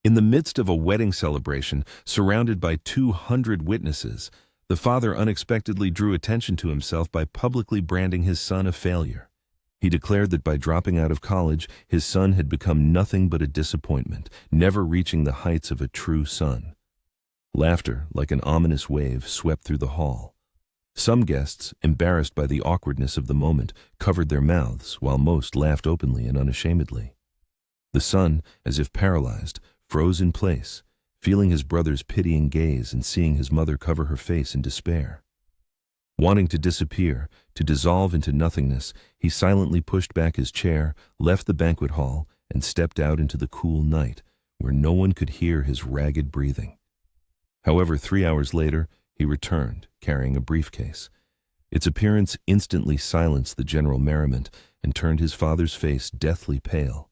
In the midst of a wedding celebration, surrounded by 200 witnesses, the father unexpectedly drew attention to himself by publicly branding his son a failure. He declared that by dropping out of college, his son had become nothing but a disappointment, never reaching the heights of a true son. Laughter, like an ominous wave, swept through the hall. Some guests, embarrassed by the awkwardness of the moment, covered their mouths, while most laughed openly and unashamedly. The son, as if paralyzed, froze in place, feeling his brother's pitying gaze and seeing his mother cover her face in despair. Wanting to disappear, to dissolve into nothingness, he silently pushed back his chair, left the banquet hall, and stepped out into the cool night, where no one could hear his ragged breathing. However, 3 hours later, he returned, carrying a briefcase. Its appearance instantly silenced the general merriment and turned his father's face deathly pale.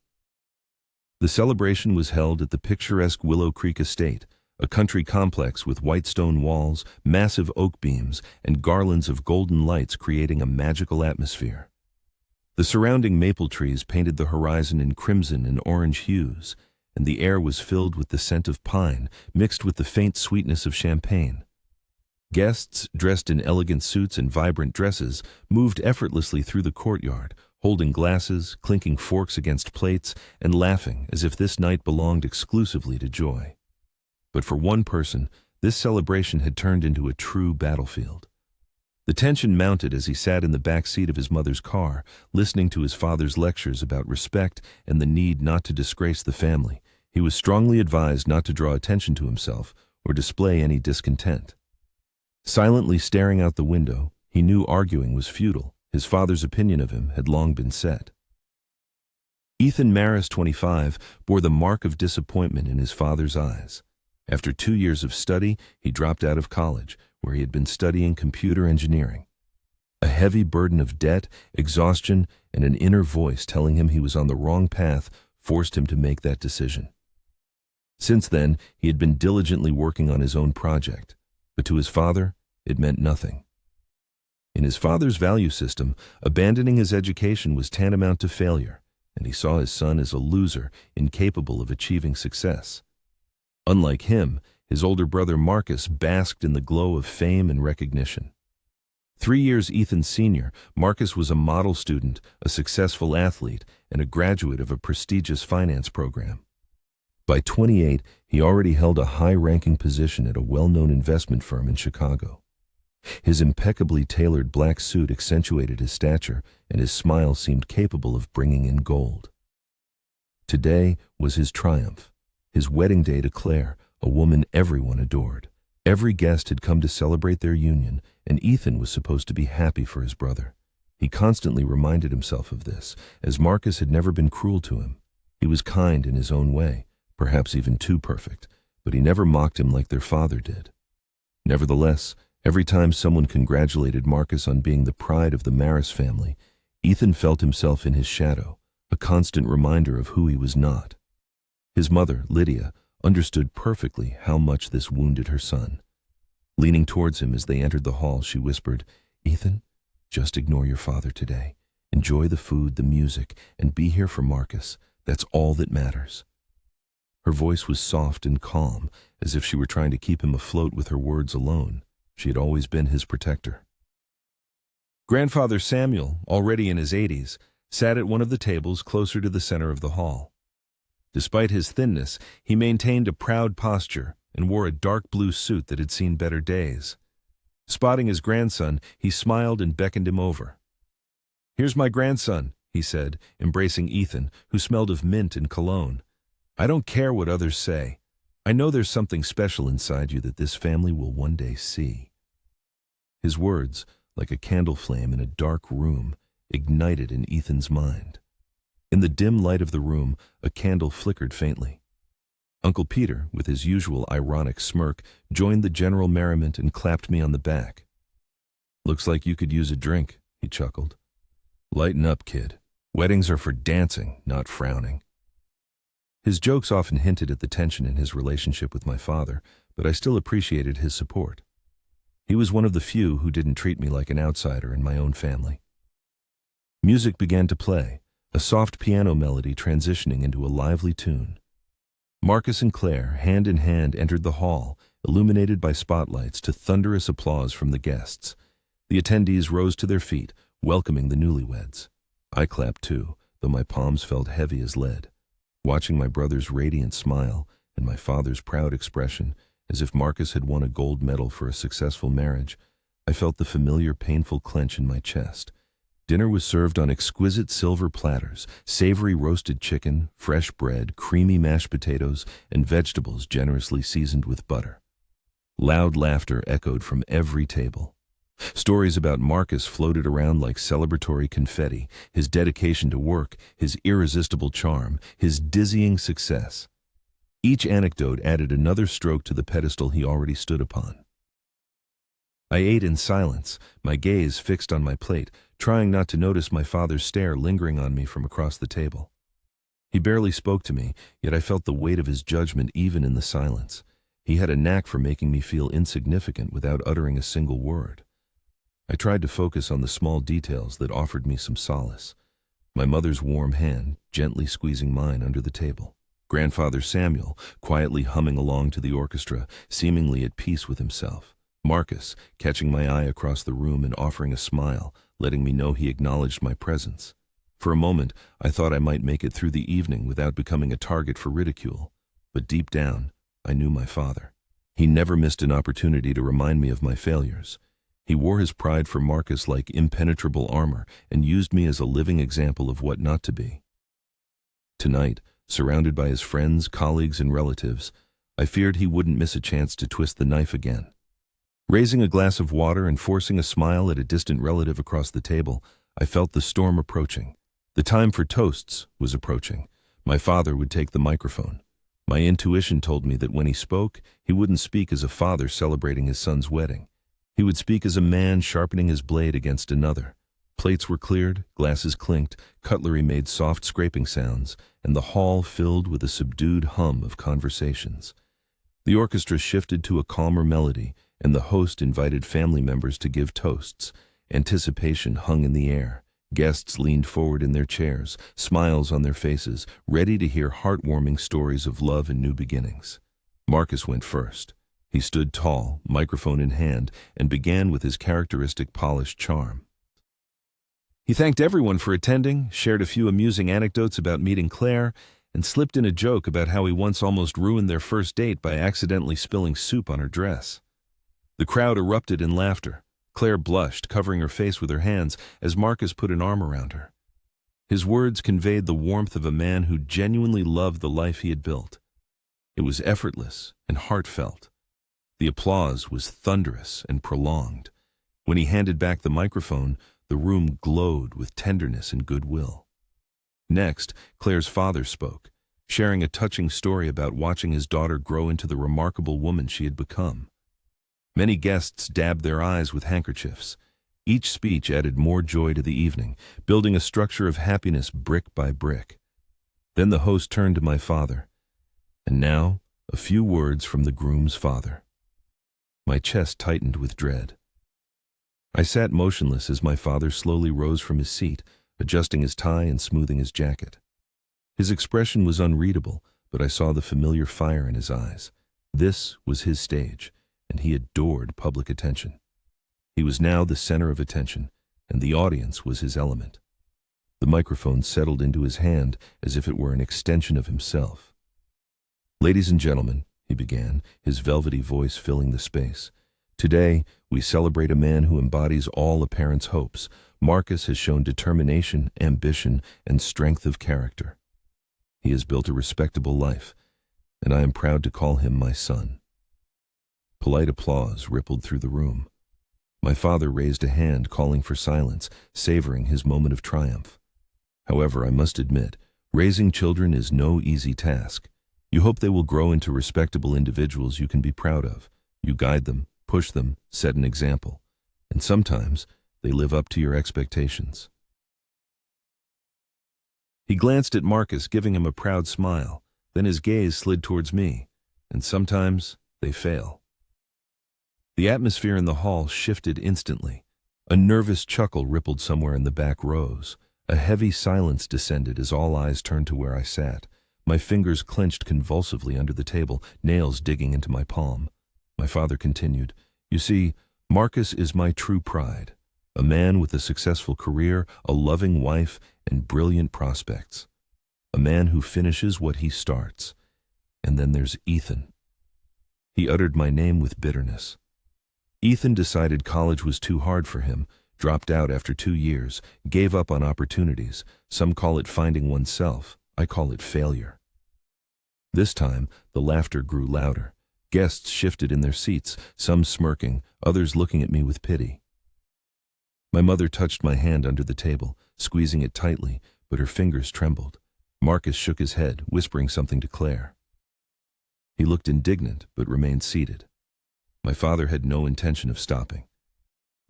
The celebration was held at the picturesque Willow Creek Estate, a country complex with white stone walls, massive oak beams, and garlands of golden lights creating a magical atmosphere. The surrounding maple trees painted the horizon in crimson and orange hues, and the air was filled with the scent of pine, mixed with the faint sweetness of champagne. Guests, dressed in elegant suits and vibrant dresses, moved effortlessly through the courtyard, holding glasses, clinking forks against plates, and laughing as if this night belonged exclusively to joy. But for one person, this celebration had turned into a true battlefield. The tension mounted as he sat in the back seat of his mother's car, listening to his father's lectures about respect and the need not to disgrace the family. He was strongly advised not to draw attention to himself or display any discontent. Silently staring out the window, he knew arguing was futile. His father's opinion of him had long been set. Ethan Maris, 25, bore the mark of disappointment in his father's eyes. After 2 years of study, he dropped out of college, where he had been studying computer engineering. A heavy burden of debt, exhaustion, and an inner voice telling him he was on the wrong path forced him to make that decision. Since then, he had been diligently working on his own project, but to his father, it meant nothing. In his father's value system, abandoning his education was tantamount to failure, and he saw his son as a loser, incapable of achieving success. Unlike him, his older brother Marcus basked in the glow of fame and recognition. 3 years Ethan's senior, Marcus was a model student, a successful athlete, and a graduate of a prestigious finance program. By 28, he already held a high-ranking position at a well-known investment firm in Chicago. His impeccably tailored black suit accentuated his stature, and his smile seemed capable of bringing in gold. Today was his triumph, his wedding day to Claire, a woman everyone adored. Every guest had come to celebrate their union, and Ethan was supposed to be happy for his brother. He constantly reminded himself of this, as Marcus had never been cruel to him. He was kind in his own way, perhaps even too perfect, but he never mocked him like their father did. Nevertheless, every time someone congratulated Marcus on being the pride of the Maris family, Ethan felt himself in his shadow, a constant reminder of who he was not. His mother, Lydia, understood perfectly how much this wounded her son. Leaning towards him as they entered the hall, she whispered, "Ethan, just ignore your father today. Enjoy the food, the music, and be here for Marcus. That's all that matters." Her voice was soft and calm, as if she were trying to keep him afloat with her words alone. She had always been his protector. Grandfather Samuel, already in his 80s, sat at one of the tables closer to the center of the hall. Despite his thinness, he maintained a proud posture and wore a dark blue suit that had seen better days. Spotting his grandson, he smiled and beckoned him over. "Here's my grandson," he said, embracing Ethan, who smelled of mint and cologne. "I don't care what others say. I know there's something special inside you that this family will one day see." His words, like a candle flame in a dark room, ignited in Ethan's mind. In the dim light of the room, a candle flickered faintly. Uncle Peter, with his usual ironic smirk, joined the general merriment and clapped me on the back. "Looks like you could use a drink," he chuckled. "Lighten up, kid. Weddings are for dancing, not frowning." His jokes often hinted at the tension in his relationship with my father, but I still appreciated his support. He was one of the few who didn't treat me like an outsider in my own family. Music began to play, a soft piano melody transitioning into a lively tune. Marcus and Claire, hand in hand, entered the hall, illuminated by spotlights, to thunderous applause from the guests. The attendees rose to their feet, welcoming the newlyweds. I clapped too, though my palms felt heavy as lead. Watching my brother's radiant smile and my father's proud expression, as if Marcus had won a gold medal for a successful marriage, I felt the familiar painful clench in my chest. Dinner was served on exquisite silver platters, savory roasted chicken, fresh bread, creamy mashed potatoes, and vegetables generously seasoned with butter. Loud laughter echoed from every table. Stories about Marcus floated around like celebratory confetti, his dedication to work, his irresistible charm, his dizzying success. Each anecdote added another stroke to the pedestal he already stood upon. I ate in silence, my gaze fixed on my plate, trying not to notice my father's stare lingering on me from across the table. He barely spoke to me, yet I felt the weight of his judgment even in the silence. He had a knack for making me feel insignificant without uttering a single word. I tried to focus on the small details that offered me some solace. My mother's warm hand gently squeezing mine under the table. Grandfather Samuel quietly humming along to the orchestra, seemingly at peace with himself. Marcus catching my eye across the room and offering a smile, letting me know he acknowledged my presence. For a moment, I thought I might make it through the evening without becoming a target for ridicule. But deep down, I knew my father. He never missed an opportunity to remind me of my failures. He wore his pride for Marcus like impenetrable armor and used me as a living example of what not to be. Tonight, surrounded by his friends, colleagues, and relatives, I feared he wouldn't miss a chance to twist the knife again. Raising a glass of water and forcing a smile at a distant relative across the table, I felt the storm approaching. The time for toasts was approaching. My father would take the microphone. My intuition told me that when he spoke, he wouldn't speak as a father celebrating his son's wedding. He would speak as a man sharpening his blade against another. Plates were cleared, glasses clinked, cutlery made soft scraping sounds, and the hall filled with a subdued hum of conversations. The orchestra shifted to a calmer melody, and the host invited family members to give toasts. Anticipation hung in the air. Guests leaned forward in their chairs, smiles on their faces, ready to hear heartwarming stories of love and new beginnings. Marcus went first. He stood tall, microphone in hand, and began with his characteristic polished charm. He thanked everyone for attending, shared a few amusing anecdotes about meeting Claire, and slipped in a joke about how he once almost ruined their first date by accidentally spilling soup on her dress. The crowd erupted in laughter. Claire blushed, covering her face with her hands, as Marcus put an arm around her. His words conveyed the warmth of a man who genuinely loved the life he had built. It was effortless and heartfelt. The applause was thunderous and prolonged. When he handed back the microphone, the room glowed with tenderness and goodwill. Next, Claire's father spoke, sharing a touching story about watching his daughter grow into the remarkable woman she had become. Many guests dabbed their eyes with handkerchiefs. Each speech added more joy to the evening, building a structure of happiness brick by brick. Then the host turned to my father. And now, a few words from the groom's father. My chest tightened with dread. I sat motionless as my father slowly rose from his seat, adjusting his tie and smoothing his jacket. His expression was unreadable, but I saw the familiar fire in his eyes. This was his stage, and he adored public attention. He was now the center of attention, and the audience was his element. The microphone settled into his hand as if it were an extension of himself. "Ladies and gentlemen," he began, his velvety voice filling the space, "today we celebrate a man who embodies all a parent's hopes. Marcus has shown determination, ambition, and strength of character. He has built a respectable life, and I am proud to call him my son." Polite applause rippled through the room. My father raised a hand, calling for silence, savoring his moment of triumph. However, I must admit, raising children is no easy task. You hope they will grow into respectable individuals you can be proud of. You guide them, push them, set an example. And sometimes they live up to your expectations. He glanced at Marcus, giving him a proud smile. Then his gaze slid towards me. And sometimes they fail. The atmosphere in the hall shifted instantly. A nervous chuckle rippled somewhere in the back rows. A heavy silence descended as all eyes turned to where I sat. My fingers clenched convulsively under the table, nails digging into my palm. My father continued, "You see, Marcus is my true pride. A man with a successful career, a loving wife, and brilliant prospects. A man who finishes what he starts. And then there's Ethan." He uttered my name with bitterness. Ethan decided college was too hard for him, dropped out after 2 years, gave up on opportunities. Some call it finding oneself. I call it failure. This time, the laughter grew louder. Guests shifted in their seats, some smirking, others looking at me with pity. My mother touched my hand under the table, squeezing it tightly, but her fingers trembled. Marcus shook his head, whispering something to Claire. He looked indignant, but remained seated. My father had no intention of stopping.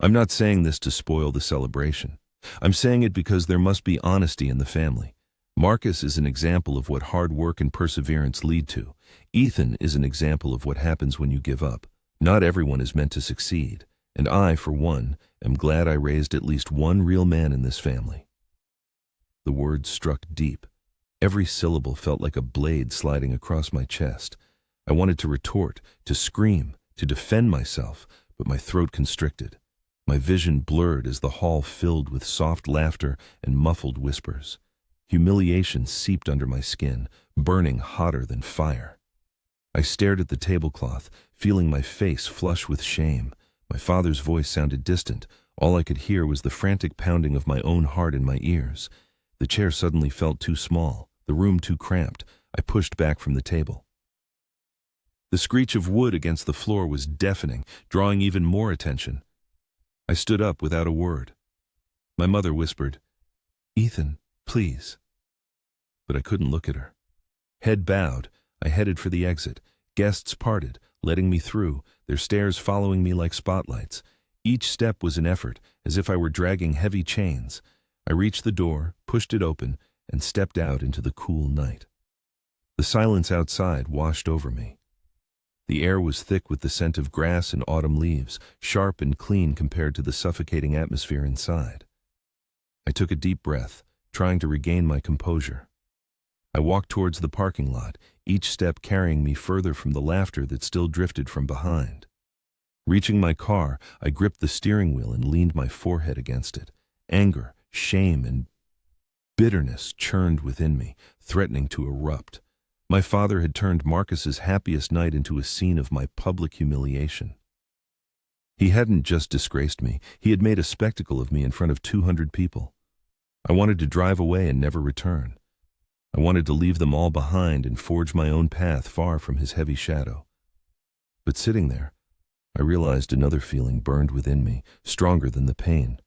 I'm not saying this to spoil the celebration. I'm saying it because there must be honesty in the family. Marcus is an example of what hard work and perseverance lead to. Ethan is an example of what happens when you give up. Not everyone is meant to succeed, and I, for one, am glad I raised at least one real man in this family. The words struck deep. Every syllable felt like a blade sliding across my chest. I wanted to retort, to scream, to defend myself, but my throat constricted. My vision blurred as the hall filled with soft laughter and muffled whispers. Humiliation seeped under my skin, burning hotter than fire. I stared at the tablecloth, feeling my face flush with shame. My father's voice sounded distant. All I could hear was the frantic pounding of my own heart in my ears. The chair suddenly felt too small, the room too cramped. I pushed back from the table. The screech of wood against the floor was deafening, drawing even more attention. I stood up without a word. My mother whispered, "Ethan, please." But I couldn't look at her. Head bowed, I headed for the exit. Guests parted, letting me through, their stares following me like spotlights. Each step was an effort, as if I were dragging heavy chains. I reached the door, pushed it open, and stepped out into the cool night. The silence outside washed over me. The air was thick with the scent of grass and autumn leaves, sharp and clean compared to the suffocating atmosphere inside. I took a deep breath, trying to regain my composure. I walked towards the parking lot, each step carrying me further from the laughter that still drifted from behind. Reaching my car, I gripped the steering wheel and leaned my forehead against it. Anger, shame, and bitterness churned within me, threatening to erupt. My father had turned Marcus's happiest night into a scene of my public humiliation. He hadn't just disgraced me, he had made a spectacle of me in front of 200 people. I wanted to drive away and never return. I wanted to leave them all behind and forge my own path far from his heavy shadow. But sitting there, I realized another feeling burned within me, stronger than the pain.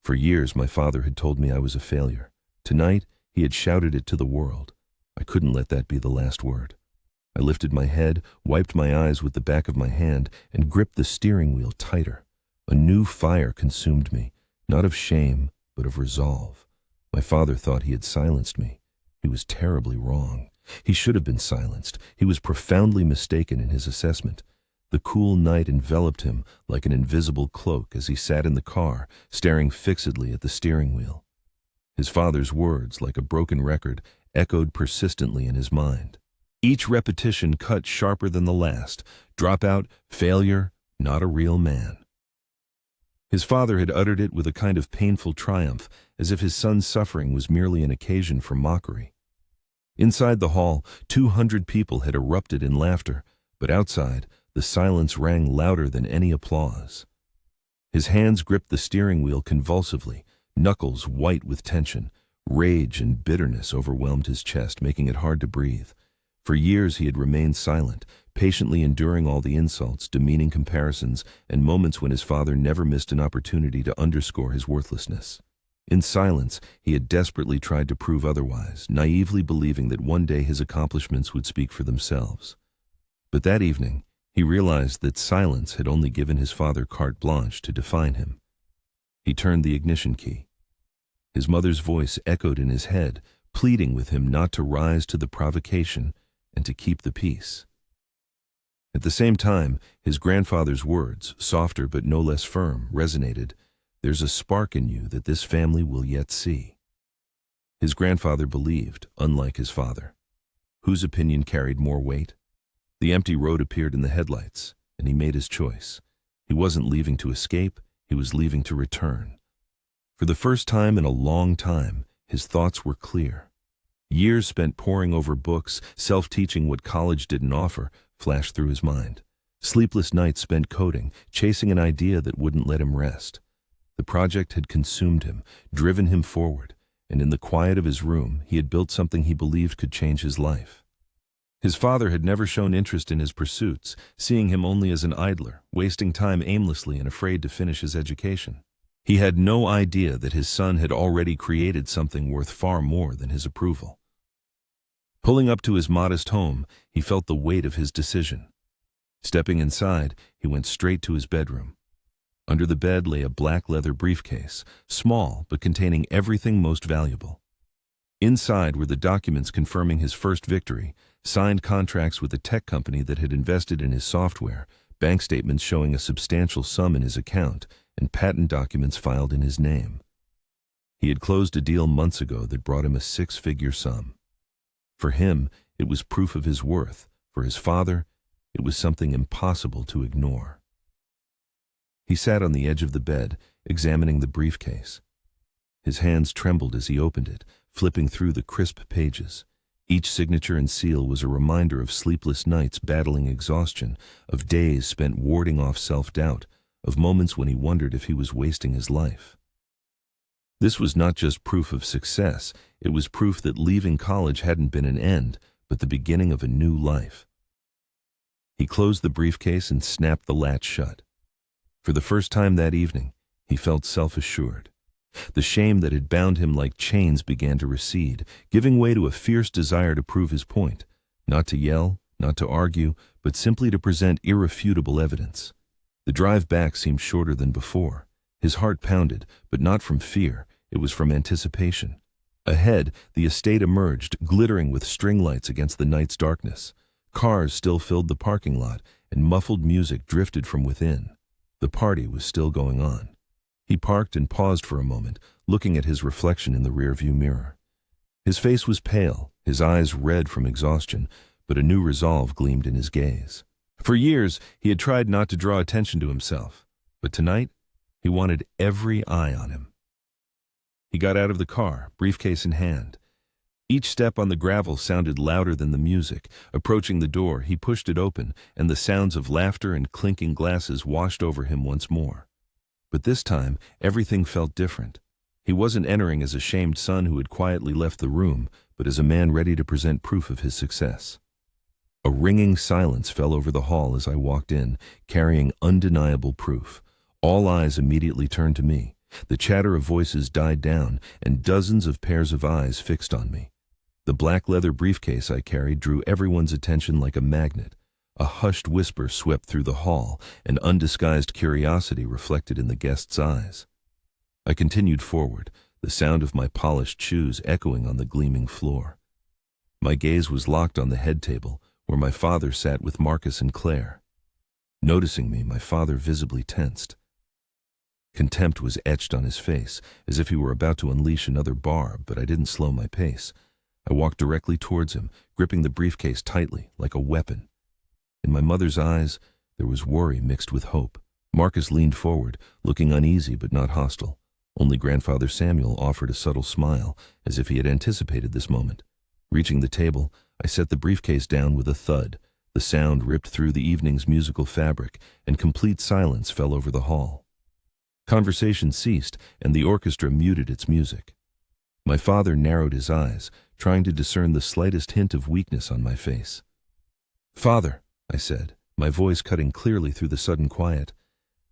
For years my father had told me I was a failure. Tonight, he had shouted it to the world. I couldn't let that be the last word. I lifted my head, wiped my eyes with the back of my hand, and gripped the steering wheel tighter. A new fire consumed me, not of shame, but of resolve. My father thought he had silenced me. He was terribly wrong. He should have been silenced. He was profoundly mistaken in his assessment. The cool night enveloped him like an invisible cloak as he sat in the car, staring fixedly at the steering wheel. His father's words, like a broken record, echoed persistently in his mind. Each repetition cut sharper than the last. Dropout, failure, not a real man. His father had uttered it with a kind of painful triumph, as if his son's suffering was merely an occasion for mockery. Inside the hall, 200 people had erupted in laughter, but outside, the silence rang louder than any applause. His hands gripped the steering wheel convulsively, knuckles white with tension. Rage and bitterness overwhelmed his chest, making it hard to breathe. For years he had remained silent, patiently enduring all the insults, demeaning comparisons, and moments when his father never missed an opportunity to underscore his worthlessness. In silence, he had desperately tried to prove otherwise, naively believing that one day his accomplishments would speak for themselves. But that evening, he realized that silence had only given his father carte blanche to define him. He turned the ignition key. His mother's voice echoed in his head, pleading with him not to rise to the provocation and to keep the peace. At the same time, his grandfather's words, softer but no less firm, resonated. "There's a spark in you that this family will yet see." His grandfather believed, unlike his father. Whose opinion carried more weight? The empty road appeared in the headlights, and he made his choice. He wasn't leaving to escape, he was leaving to return. For the first time in a long time, his thoughts were clear. Years spent poring over books, self-teaching what college didn't offer, flashed through his mind. Sleepless nights spent coding, chasing an idea that wouldn't let him rest. The project had consumed him, driven him forward, and in the quiet of his room, he had built something he believed could change his life. His father had never shown interest in his pursuits, seeing him only as an idler, wasting time aimlessly and afraid to finish his education. He had no idea that his son had already created something worth far more than his approval. Pulling up to his modest home, he felt the weight of his decision. Stepping inside, he went straight to his bedroom. Under the bed lay a black leather briefcase, small but containing everything most valuable. Inside were the documents confirming his first victory, signed contracts with a tech company that had invested in his software, bank statements showing a substantial sum in his account, and patent documents filed in his name. He had closed a deal months ago that brought him a six-figure sum. For him, it was proof of his worth. For his father, it was something impossible to ignore. He sat on the edge of the bed, examining the briefcase. His hands trembled as he opened it, flipping through the crisp pages. Each signature and seal was a reminder of sleepless nights battling exhaustion, of days spent warding off self-doubt, of moments when he wondered if he was wasting his life. This was not just proof of success, it was proof that leaving college hadn't been an end, but the beginning of a new life. He closed the briefcase and snapped the latch shut. For the first time that evening, he felt self-assured. The shame that had bound him like chains began to recede, giving way to a fierce desire to prove his point, not to yell, not to argue, but simply to present irrefutable evidence. The drive back seemed shorter than before. His heart pounded, but not from fear, it was from anticipation. Ahead, the estate emerged, glittering with string lights against the night's darkness. Cars still filled the parking lot, and muffled music drifted from within. The party was still going on. He parked and paused for a moment, looking at his reflection in the rearview mirror. His face was pale, his eyes red from exhaustion, but a new resolve gleamed in his gaze. For years, he had tried not to draw attention to himself, but tonight, he wanted every eye on him. He got out of the car, briefcase in hand. Each step on the gravel sounded louder than the music. Approaching the door, he pushed it open, and the sounds of laughter and clinking glasses washed over him once more. But this time, everything felt different. He wasn't entering as a shamed son who had quietly left the room, but as a man ready to present proof of his success. A ringing silence fell over the hall as I walked in, carrying undeniable proof. All eyes immediately turned to me. The chatter of voices died down, and dozens of pairs of eyes fixed on me. The black leather briefcase I carried drew everyone's attention like a magnet. A hushed whisper swept through the hall, and undisguised curiosity reflected in the guests' eyes. I continued forward, the sound of my polished shoes echoing on the gleaming floor. My gaze was locked on the head table, where my father sat with Marcus and Claire. Noticing me, my father visibly tensed. Contempt was etched on his face, as if he were about to unleash another barb, but I didn't slow my pace. I walked directly towards him, gripping the briefcase tightly, like a weapon. In my mother's eyes, there was worry mixed with hope. Marcus leaned forward, looking uneasy but not hostile. Only Grandfather Samuel offered a subtle smile, as if he had anticipated this moment. Reaching the table, I set the briefcase down with a thud. The sound ripped through the evening's musical fabric, and complete silence fell over the hall. Conversation ceased, and the orchestra muted its music. My father narrowed his eyes, trying to discern the slightest hint of weakness on my face. "Father," I said, my voice cutting clearly through the sudden quiet,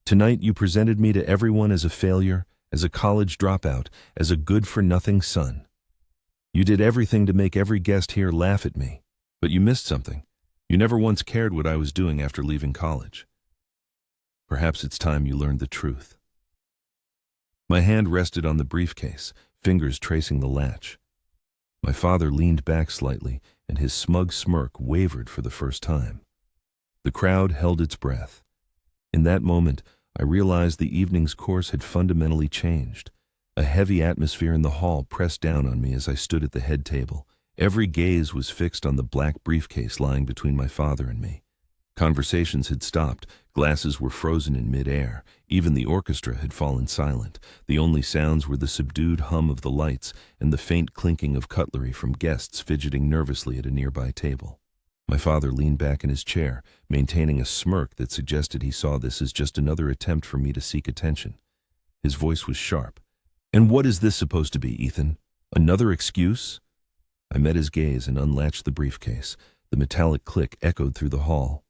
"tonight you presented me to everyone as a failure, as a college dropout, as a good-for-nothing son. You did everything to make every guest here laugh at me, but you missed something. You never once cared what I was doing after leaving college. Perhaps it's time you learned the truth." My hand rested on the briefcase, fingers tracing the latch. My father leaned back slightly, and his smug smirk wavered for the first time. The crowd held its breath. In that moment, I realized the evening's course had fundamentally changed. A heavy atmosphere in the hall pressed down on me as I stood at the head table, Every gaze was fixed on the black briefcase lying between my father and me. Conversations had stopped, glasses were frozen in mid-air, even the orchestra had fallen silent. The only sounds were the subdued hum of the lights and the faint clinking of cutlery from guests fidgeting nervously at a nearby table. My father leaned back in his chair, maintaining a smirk that suggested he saw this as just another attempt for me to seek attention. His voice was sharp. "And what is this supposed to be, Ethan? Another excuse?" I met his gaze and unlatched the briefcase. The metallic click echoed through the hall.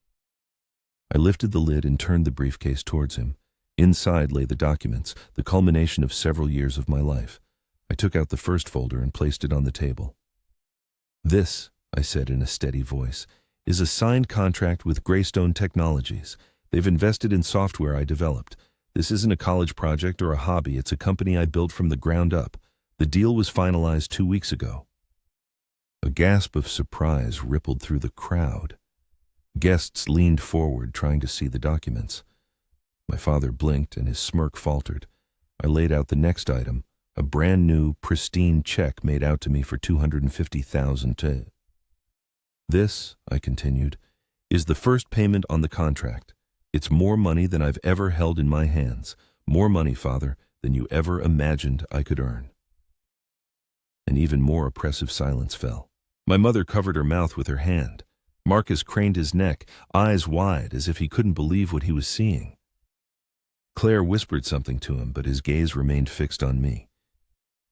I lifted the lid and turned the briefcase towards him. Inside lay the documents, the culmination of several years of my life. I took out the first folder and placed it on the table. "This," I said in a steady voice, "is a signed contract with Greystone Technologies. They've invested in software I developed. This isn't a college project or a hobby, it's a company I built from the ground up. The deal was finalized 2 weeks ago." A gasp of surprise rippled through the crowd. Guests leaned forward, trying to see the documents. My father blinked and his smirk faltered. I laid out the next item, a brand new, pristine check made out to me for $250,000. "This," I continued, "is the first payment on the contract. It's more money than I've ever held in my hands. More money, Father, than you ever imagined I could earn." An even more oppressive silence fell. My mother covered her mouth with her hand. Marcus craned his neck, eyes wide, as if he couldn't believe what he was seeing. Claire whispered something to him, but his gaze remained fixed on me.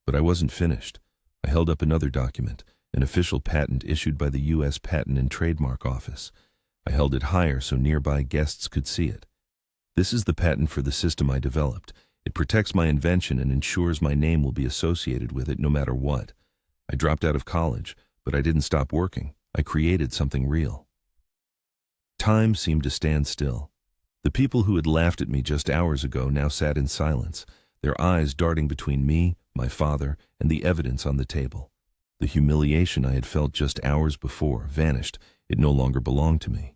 But I wasn't finished. I held up another document, an official patent issued by the U.S. Patent and Trademark Office. I held it higher so nearby guests could see it. "This is the patent for the system I developed. It protects my invention and ensures my name will be associated with it no matter what. I dropped out of college, but I didn't stop working. I created something real." Time seemed to stand still. The people who had laughed at me just hours ago now sat in silence, their eyes darting between me, my father, and the evidence on the table. The humiliation I had felt just hours before vanished. It no longer belonged to me.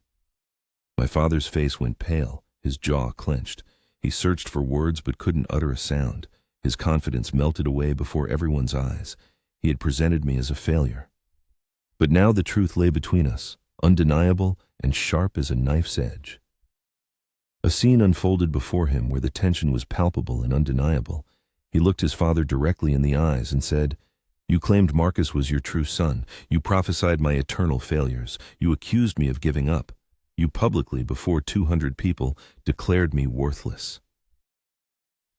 My father's face went pale, his jaw clenched. He searched for words but couldn't utter a sound. His confidence melted away before everyone's eyes. He had presented me as a failure. But now the truth lay between us, undeniable and sharp as a knife's edge. A scene unfolded before him where the tension was palpable and undeniable. He looked his father directly in the eyes and said, "You claimed Marcus was your true son. You prophesied my eternal failures. You accused me of giving up. You publicly, before 200 people, declared me worthless.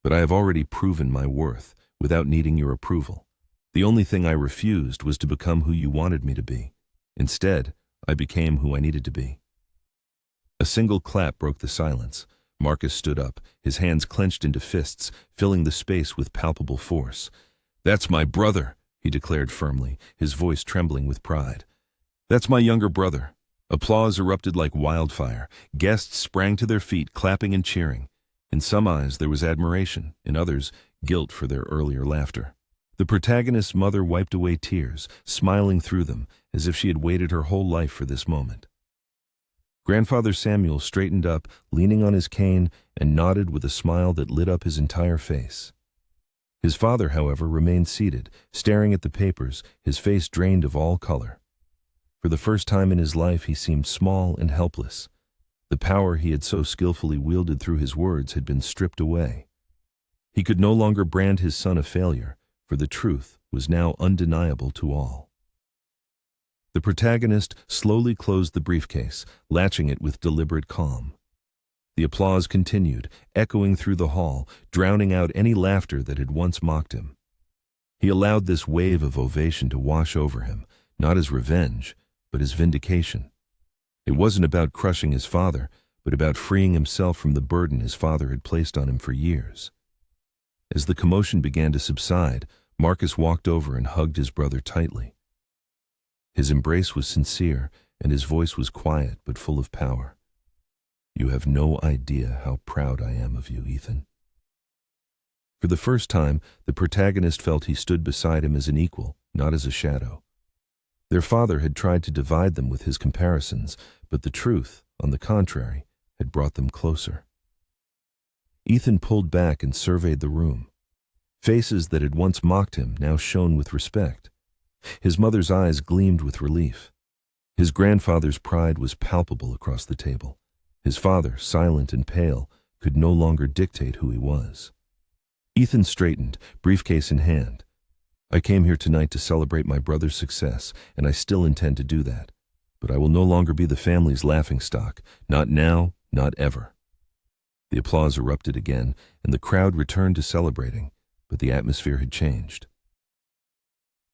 But I have already proven my worth without needing your approval. The only thing I refused was to become who you wanted me to be. Instead, I became who I needed to be." A single clap broke the silence. Marcus stood up, his hands clenched into fists, filling the space with palpable force. "That's my brother," he declared firmly, his voice trembling with pride. "That's my younger brother." Applause erupted like wildfire. Guests sprang to their feet, clapping and cheering. In some eyes there was admiration, in others, guilt for their earlier laughter. The protagonist's mother wiped away tears, smiling through them, as if she had waited her whole life for this moment. Grandfather Samuel straightened up, leaning on his cane, and nodded with a smile that lit up his entire face. His father, however, remained seated, staring at the papers, his face drained of all color. For the first time in his life he seemed small and helpless. The power he had so skillfully wielded through his words had been stripped away. He could no longer brand his son a failure, for the truth was now undeniable to all. The protagonist slowly closed the briefcase, latching it with deliberate calm. The applause continued, echoing through the hall, drowning out any laughter that had once mocked him. He allowed this wave of ovation to wash over him, not as revenge, but as vindication. It wasn't about crushing his father, but about freeing himself from the burden his father had placed on him for years. As the commotion began to subside, Marcus walked over and hugged his brother tightly. His embrace was sincere, and his voice was quiet but full of power. "You have no idea how proud I am of you, Ethan." For the first time, the protagonist felt he stood beside him as an equal, not as a shadow. Their father had tried to divide them with his comparisons, but the truth, on the contrary, had brought them closer. Ethan pulled back and surveyed the room. Faces that had once mocked him now shone with respect. His mother's eyes gleamed with relief. His grandfather's pride was palpable across the table. His father, silent and pale, could no longer dictate who he was. Ethan straightened, briefcase in hand. I came here tonight to celebrate my brother's success, and I still intend to do that. But I will no longer be the family's laughingstock. Not now, not ever. The applause erupted again, and the crowd returned to celebrating, but the atmosphere had changed.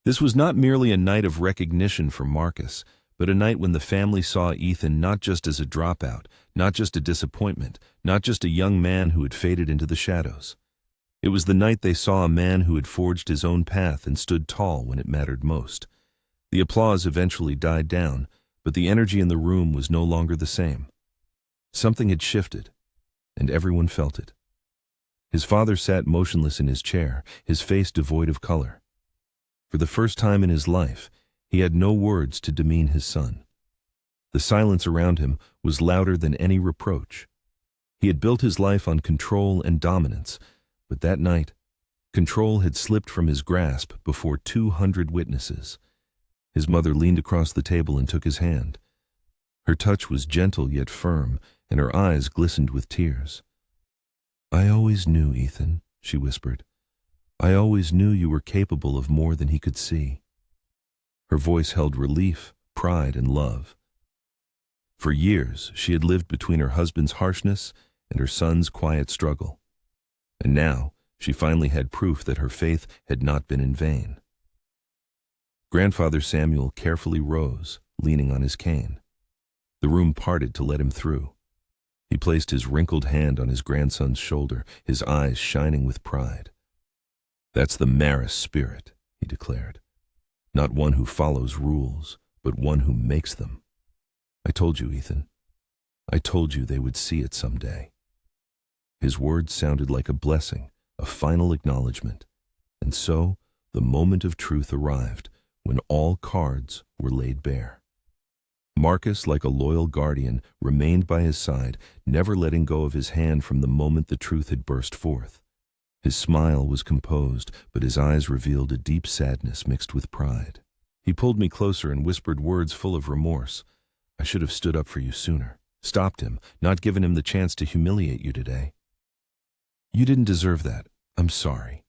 This was not merely a night of recognition for Marcus, but a night when the family saw Ethan not just as a dropout, not just a disappointment, not just a young man who had faded into the shadows. It was the night they saw a man who had forged his own path and stood tall when it mattered most. The applause eventually died down, but the energy in the room was no longer the same. Something had shifted, and everyone felt it. His father sat motionless in his chair, his face devoid of color. For the first time in his life, he had no words to demean his son. The silence around him was louder than any reproach. He had built his life on control and dominance, but that night, control had slipped from his grasp before 200 witnesses. His mother leaned across the table and took his hand. Her touch was gentle yet firm, and her eyes glistened with tears. "I always knew, Ethan," she whispered. "I always knew you were capable of more than he could see." Her voice held relief, pride, and love. For years, she had lived between her husband's harshness and her son's quiet struggle. And now, she finally had proof that her faith had not been in vain. Grandfather Samuel carefully rose, leaning on his cane. The room parted to let him through. He placed his wrinkled hand on his grandson's shoulder, his eyes shining with pride. "That's the Maris spirit," he declared. "Not one who follows rules, but one who makes them. I told you, Ethan. I told you they would see it someday." His words sounded like a blessing, a final acknowledgement. And so, the moment of truth arrived, when all cards were laid bare. Marcus, like a loyal guardian, remained by his side, never letting go of his hand from the moment the truth had burst forth. His smile was composed, but his eyes revealed a deep sadness mixed with pride. He pulled me closer and whispered words full of remorse. "I should have stood up for you sooner, stopped him, not given him the chance to humiliate you today. You didn't deserve that. I'm sorry."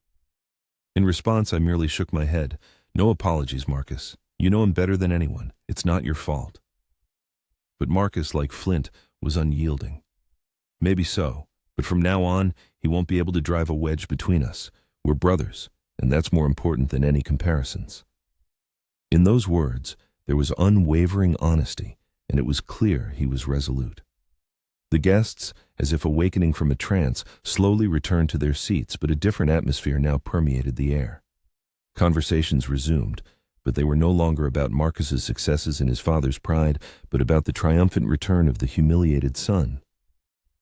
In response, I merely shook my head. "No apologies, Marcus. You know him better than anyone. It's not your fault." But Marcus, like flint, was unyielding. "Maybe so, but from now on, he won't be able to drive a wedge between us. We're brothers, and that's more important than any comparisons." In those words, there was unwavering honesty, and it was clear he was resolute. The guests, as if awakening from a trance, slowly returned to their seats, but a different atmosphere now permeated the air. Conversations resumed, but they were no longer about Marcus's successes and his father's pride, but about the triumphant return of the humiliated son.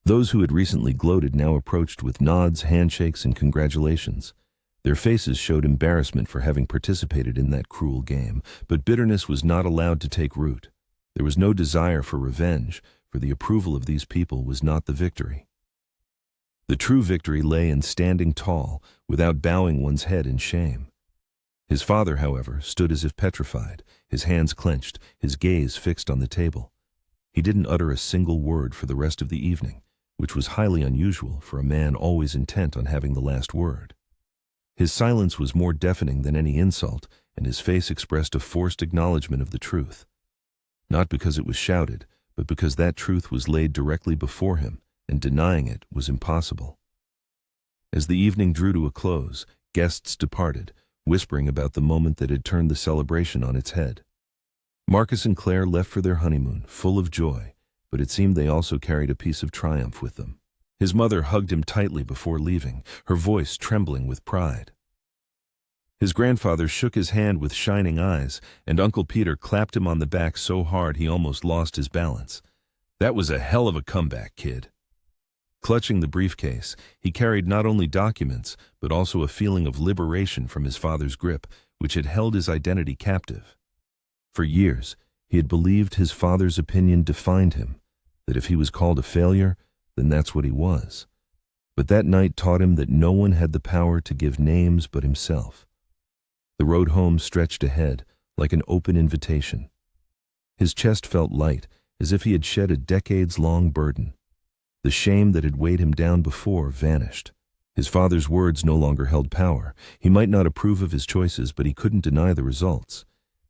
Those who had recently gloated now approached with nods, handshakes, and congratulations. Their faces showed embarrassment for having participated in that cruel game, but bitterness was not allowed to take root. There was no desire for revenge, for the approval of these people was not the victory. The true victory lay in standing tall, without bowing one's head in shame. His father, however, stood as if petrified, his hands clenched, his gaze fixed on the table. He didn't utter a single word for the rest of the evening, which was highly unusual for a man always intent on having the last word. His silence was more deafening than any insult, and his face expressed a forced acknowledgement of the truth. Not because it was shouted, but because that truth was laid directly before him, and denying it was impossible. As the evening drew to a close, guests departed, whispering about the moment that had turned the celebration on its head. Marcus and Claire left for their honeymoon, full of joy, but it seemed they also carried a piece of triumph with them. His mother hugged him tightly before leaving, her voice trembling with pride. His grandfather shook his hand with shining eyes, and Uncle Peter clapped him on the back so hard he almost lost his balance. "That was a hell of a comeback, kid." Clutching the briefcase, he carried not only documents, but also a feeling of liberation from his father's grip, which had held his identity captive. For years, he had believed his father's opinion defined him, that if he was called a failure, then that's what he was. But that night taught him that no one had the power to give names but himself. The road home stretched ahead, like an open invitation. His chest felt light, as if he had shed a decades-long burden. The shame that had weighed him down before vanished. His father's words no longer held power. He might not approve of his choices, but he couldn't deny the results.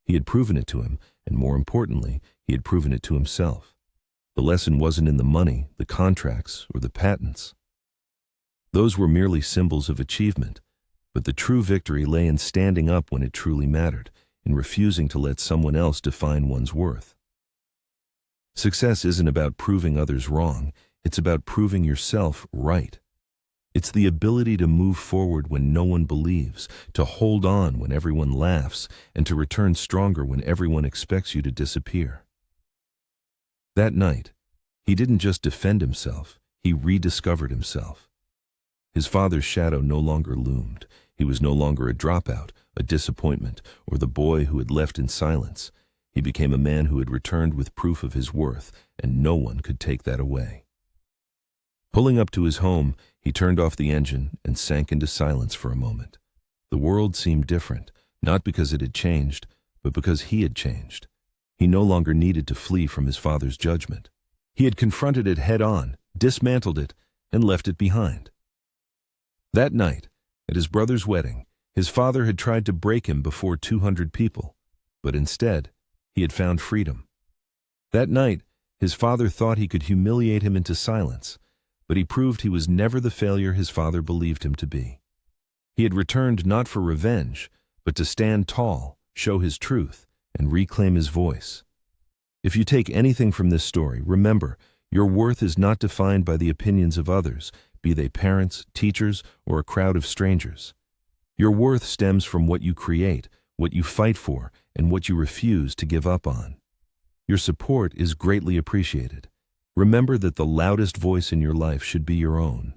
He had proven it to him, and more importantly, he had proven it to himself. The lesson wasn't in the money, the contracts, or the patents. Those were merely symbols of achievement, but the true victory lay in standing up when it truly mattered, in refusing to let someone else define one's worth. Success isn't about proving others wrong, it's about proving yourself right. It's the ability to move forward when no one believes, to hold on when everyone laughs, and to return stronger when everyone expects you to disappear. That night, he didn't just defend himself, he rediscovered himself. His father's shadow no longer loomed. He was no longer a dropout, a disappointment, or the boy who had left in silence. He became a man who had returned with proof of his worth, and no one could take that away. Pulling up to his home, he turned off the engine and sank into silence for a moment. The world seemed different, not because it had changed, but because he had changed. He no longer needed to flee from his father's judgment. He had confronted it head-on, dismantled it, and left it behind. That night, at his brother's wedding, his father had tried to break him before 200 people, but instead, he had found freedom. That night, his father thought he could humiliate him into silence, but he proved he was never the failure his father believed him to be. He had returned not for revenge, but to stand tall, show his truth, and reclaim his voice. If you take anything from this story, remember, your worth is not defined by the opinions of others, be they parents, teachers, or a crowd of strangers. Your worth stems from what you create, what you fight for, and what you refuse to give up on. Your support is greatly appreciated. Remember that the loudest voice in your life should be your own.